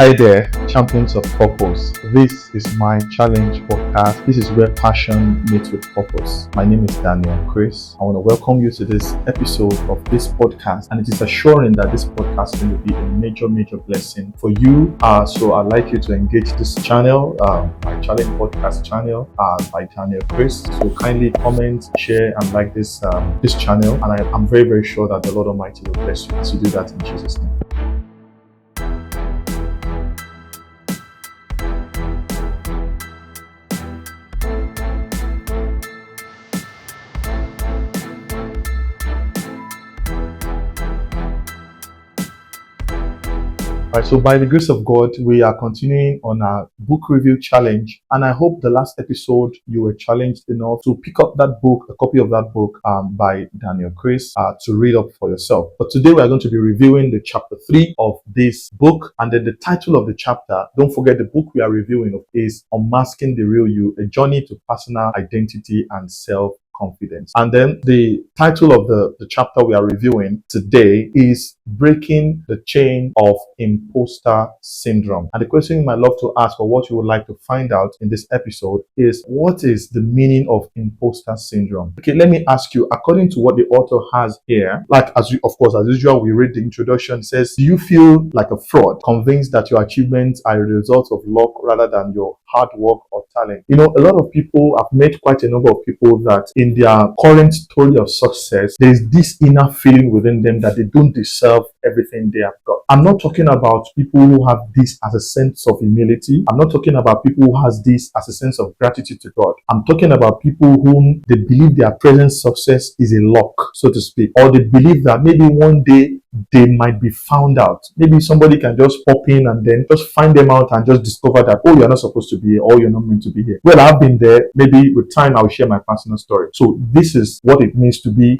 Hi there, champions of purpose. This is my challenge podcast. This is where passion meets with purpose. My name is Daniel Chris. I want to welcome you to this episode of this podcast, and it is assuring that this podcast is going to be a major blessing for you. So I'd like you to engage this channel, my challenge podcast channel, by Daniel Chris. So kindly comment, share, and like this channel, and I'm very sure that the Lord Almighty will bless you as you do that in Jesus' name. Alright, so by the grace of God, we are continuing on our book review challenge, and I hope the last episode you were challenged enough to pick up that book, a copy of that book by Daniel Chris, to read up for yourself. But today we are going to be reviewing the chapter 3 of this book, and then the title of the chapter, don't forget the book we are reviewing is Unmasking the Real You, a journey to personal identity and self-confidence. And then the title of the chapter we are reviewing today is Breaking the Chain of Imposter Syndrome. And the question you might love to ask, or what you would like to find out in this episode, is what is the meaning of imposter syndrome? Okay, let me ask you, according to what the author has here, like as usual, we read the introduction, says, do you feel like a fraud, convinced that your achievements are a result of luck rather than your hard work or talent? You know, a lot of people, I've met quite a number of people that in their current story of success, there's this inner feeling within them that they don't deserve everything they have got. I'm not talking about people who have this as a sense of humility. I'm not talking about people who has this as a sense of gratitude to God. I'm talking about people whom they believe their present success is a luck, so to speak, or they believe that maybe one day they might be found out. Maybe somebody can just pop in and then just find them out and just discover that, oh, you're not supposed to be here, or you're not meant to be here. Well, I've been there. Maybe with time I'll share my personal story. So this is what it means to be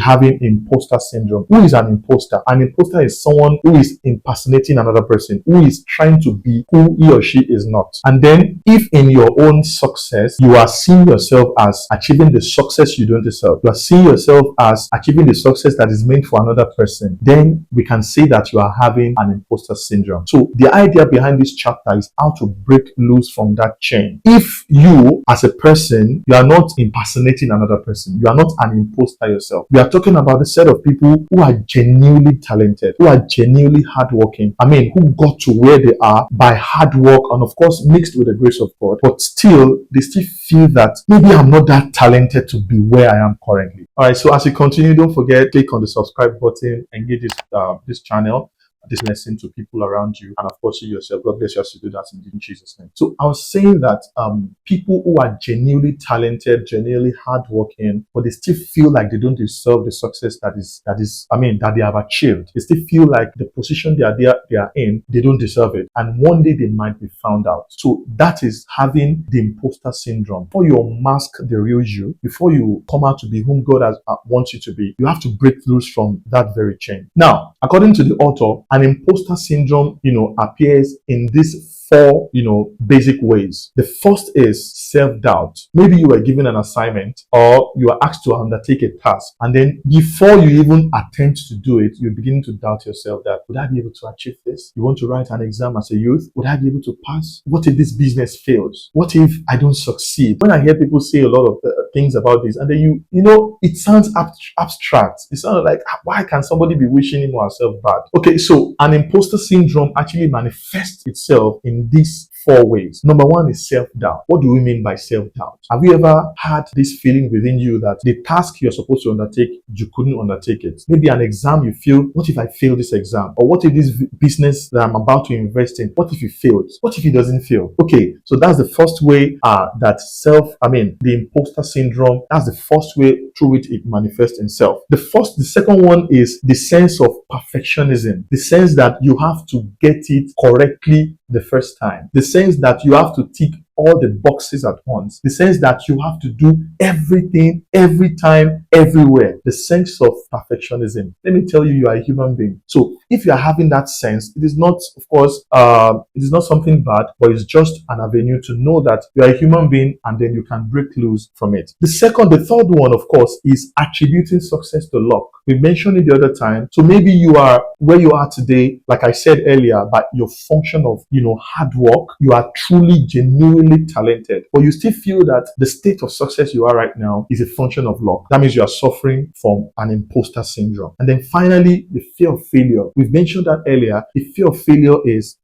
having imposter syndrome. Who is an imposter? An imposter is someone who is impersonating another person, who is trying to be who he or she is not. And then if in your own success you are seeing yourself as achieving the success you don't deserve, you are seeing yourself as achieving the success that is meant for another person, then we can say that you are having an imposter syndrome. So the idea behind this chapter is how to break loose from that chain. If you, as a person, you are not impersonating another person, you are not an imposter yourself. We are talking about a set of people who are genuinely talented, who are genuinely hardworking. Who got to where they are by hard work and of course mixed with the grace of God, but they still feel that maybe I'm not that talented to be where I am currently. Alright, so as you continue, don't forget, click on the subscribe button, engage this channel, this lesson to people around you, and of course you yourself. God bless you as you do that in Jesus' name. So I was saying that people who are genuinely talented, genuinely hardworking, but they still feel like they don't deserve the success that they have achieved. They still feel like the position they are in, they don't deserve it, and one day they might be found out. So that is having the imposter syndrome. Before you unmask the real you, before you come out to be whom God has wants you to be, you have to break loose from that very chain. Now, according to the author, an imposter syndrome, appears in these 4, basic ways. The first is self-doubt. Maybe you were given an assignment or you are asked to undertake a task, and then before you even attempt to do it, you begin to doubt yourself that, would I be able to achieve this? You want to write an exam as a youth? Would I be able to pass? What if this business fails? What if I don't succeed? When I hear people say a lot of things about this, and then it sounds abstract. It sounds like, why can somebody be wishing him or herself bad? Okay, so an imposter syndrome actually manifests itself in these 4 ways. Number 1 is self-doubt. What do we mean by self-doubt? Have you ever had this feeling within you that the task you're supposed to undertake, you couldn't undertake it? Maybe an exam, you feel, what if I fail this exam? Or what if this business that I'm about to invest in, what if it fails? What if it doesn't fail? Okay, so that's the first way the imposter syndrome, that's the first way through which it manifests itself. The second one is the sense of perfectionism, the sense that you have to get it correctly the first time, the sense that you have to tick all the boxes at once. The sense that you have to do everything, every time, everywhere. The sense of perfectionism. Let me tell you, you are a human being. So if you are having that sense, it is not, of course, it is not something bad, but it's just an avenue to know that you are a human being and then you can break loose from it. The third one, of course, is attributing success to luck. We mentioned it the other time. So maybe you are where you are today, like I said earlier, by your function of, hard work. You are truly, genuinely talented, but you still feel that the state of success you are right now is a function of luck. That means you are suffering from an imposter syndrome. And then finally, the fear of failure. We've mentioned that earlier. The fear of failure is,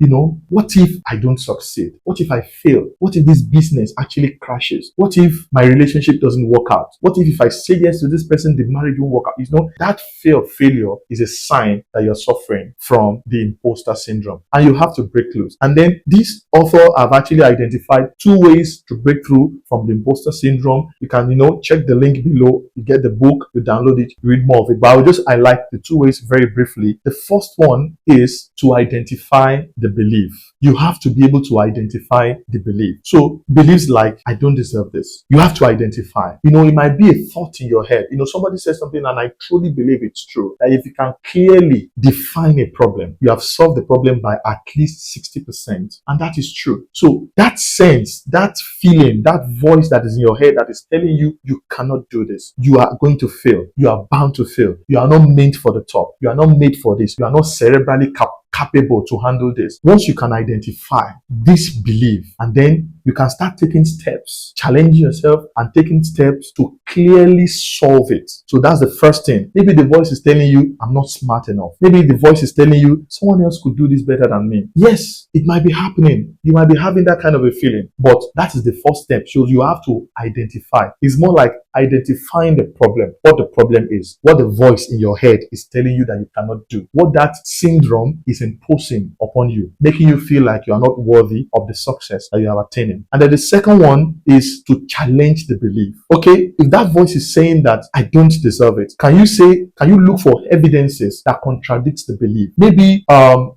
what if I don't succeed? What if I fail? What if this business actually crashes? What if my relationship doesn't work out? What if I say yes to this person, the marriage won't work out? That fear of failure is a sign that you're suffering from the imposter syndrome, and you have to break loose. And then this author have actually identified 2 ways to break through from the imposter syndrome. You can, check the link below. You get the book, you download it, you read more of it. But I will just highlight the 2 ways very briefly. The first one is to identify the belief. You have to be able to identify the belief. So beliefs like, I don't deserve this. You have to identify. It might be a thought in your head. Somebody says something and I truly believe it's true. That if you can clearly define a problem, you have solved the problem by at least 60%. And that is true. So that sense, that feeling, that voice that is in your head that is telling you, you cannot do this. You are going to fail. You are bound to fail. You are not meant for the top. You are not made for this. You are not cerebrally capable to handle this. Once you can identify this belief, and then you can start taking steps, challenging yourself and taking steps to clearly solve it. So that's the first thing. Maybe the voice is telling you, I'm not smart enough. Maybe the voice is telling you, someone else could do this better than me. Yes, it might be happening. You might be having that kind of a feeling, but that is the first step. So you have to identify. It's more like identifying the problem, what the problem is, what the voice in your head is telling you that you cannot do, what that syndrome is imposing upon you, making you feel like you are not worthy of the success that you are attaining. And then the second one is to challenge the belief. Okay, if that voice is saying that I don't deserve it, can you look for evidences that contradicts the belief? Maybe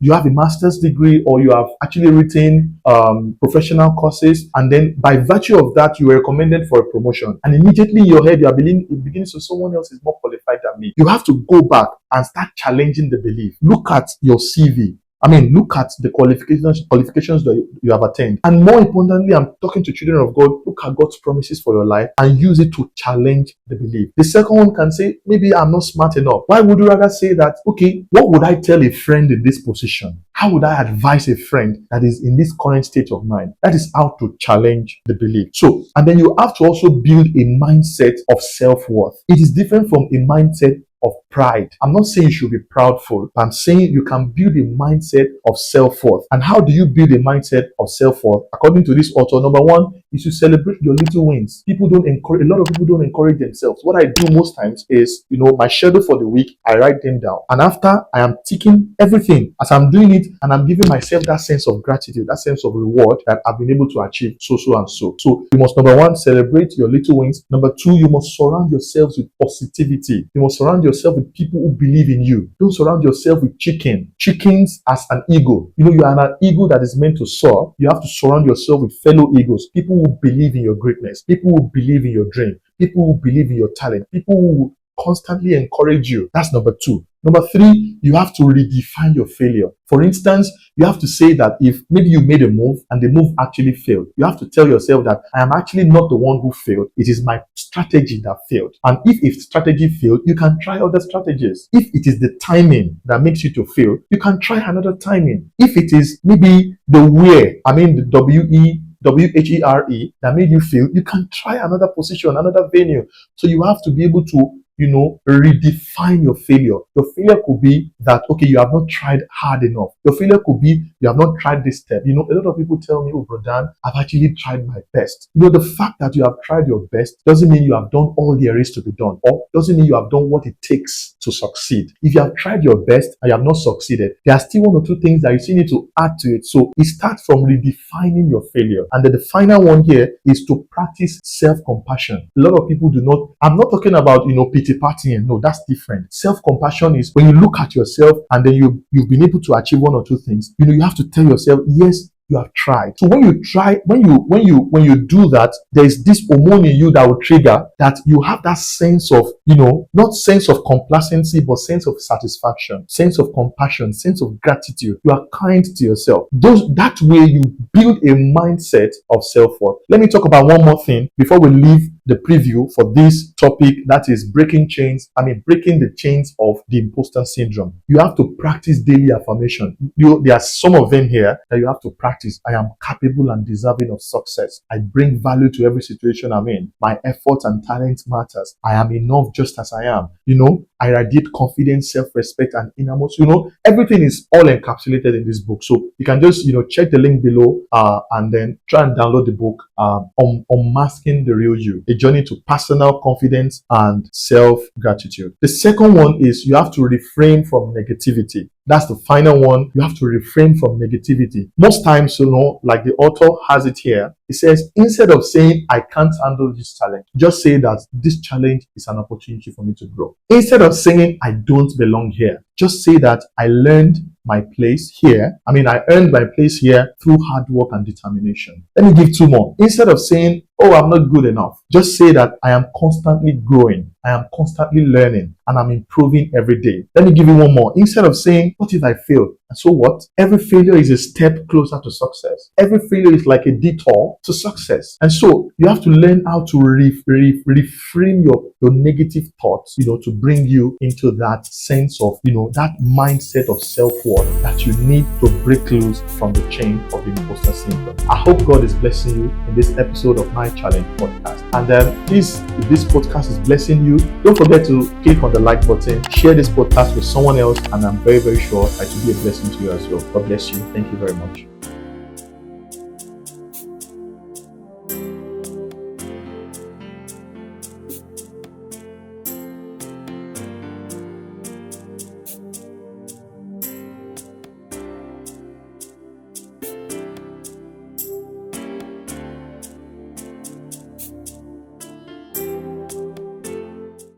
you have a master's degree, or you have actually written professional courses, and then by virtue of that, you were recommended for a promotion, and immediately in your head, you are beginning to someone else is more qualified than me. You have to go back and start challenging the belief. Look at your CV. Look at the qualifications that you have attained. And more importantly, I'm talking to children of God, look at God's promises for your life and use it to challenge the belief. The second one can say, maybe I'm not smart enough. Why would you rather say that, okay, what would I tell a friend in this position? How would I advise a friend that is in this current state of mind? That is how to challenge the belief. So, and then you have to also build a mindset of self-worth. It is different from a mindset of pride. I'm not saying you should be proudful, but I'm saying you can build a mindset of self-worth. And how do you build a mindset of self-worth? According to this author, number one is to celebrate your little wins. A lot of people don't encourage themselves. What I do most times is, my schedule for the week, I write them down. And after I am ticking everything as I'm doing it, and I'm giving myself that sense of gratitude, that sense of reward that I've been able to achieve so and so. So you must, number one, celebrate your little wins. Number two, you must surround yourselves with positivity. You must surround yourself with people who believe in you. Don't surround yourself with chickens as an ego. You are an ego that is meant to soar. You have to surround yourself with fellow egos, people who believe in your greatness, people who believe in your dream, people who believe in your talent, people who constantly encourage you. That's number two. Number three, you have to redefine your failure. For instance, you have to say that if maybe you made a move and the move actually failed, you have to tell yourself that I am actually not the one who failed. It is my strategy that failed. And if strategy failed, you can try other strategies. If it is the timing that makes you to fail, you can try another timing. If it is maybe the the WHERE that made you fail, you can try another position, another venue. So you have to be able to redefine your failure. Your failure could be that, okay, you have not tried hard enough. Your failure could be you have not tried this step. A lot of people tell me, oh, Brodan, I've actually tried my best. The fact that you have tried your best doesn't mean you have done all there is to be done, or doesn't mean you have done what it takes to succeed. If you have tried your best and you have not succeeded, there are still one or two things that you still need to add to it. So it starts from redefining your failure. And then the final one here is to practice self-compassion. A lot of people do not, I'm not talking about, partying. No, that's different. Self-compassion is when you look at yourself and then you've been able to achieve one or two things. You have to tell yourself, yes, you have tried. So when you try, when you do that, there is this hormone in you that will trigger that you have that sense of, not sense of complacency, but sense of satisfaction, sense of compassion, sense of gratitude. You are kind to yourself. That way you build a mindset of self-worth. Let me talk about one more thing before we leave the preview for this topic, that is breaking the chains of the imposter syndrome. You have to practice daily affirmation. There are some of them here that you have to practice. I am capable and deserving of success. I bring value to every situation I'm in. My effort and talent matters. I am enough just as I am. I radiate confidence, self-respect, and inner most. Everything is all encapsulated in this book. So you can just, check the link below and then try and download the book, Unmasking the Real You, a journey to personal confidence and self-gratitude. The second one is you have to refrain from negativity. That's the final one. You have to refrain from negativity. Most times, like the author has it here, it says, instead of saying, I can't handle this challenge, just say that this challenge is an opportunity for me to grow. Instead of saying, I don't belong here, just say that I learned my place here. I earned my place here through hard work and determination. Let me give two more. Instead of saying, oh, I'm not good enough, just say that I am constantly growing. I am constantly learning and I'm improving every day. Let me give you one more. Instead of saying, what if I fail? And so what? Every failure is a step closer to success. Every failure is like a detour to success. And so you have to learn how to reframe your negative thoughts, to bring you into that sense of, that mindset of self-worth that you need to break loose from the chain of the imposter syndrome. I hope God is blessing you in this episode of My Challenge podcast. And please, if this podcast is blessing you, don't forget to click on the like button, share this podcast with someone else, and I'm very, very sure it will be a blessing to you as well. God bless you. Thank you very much.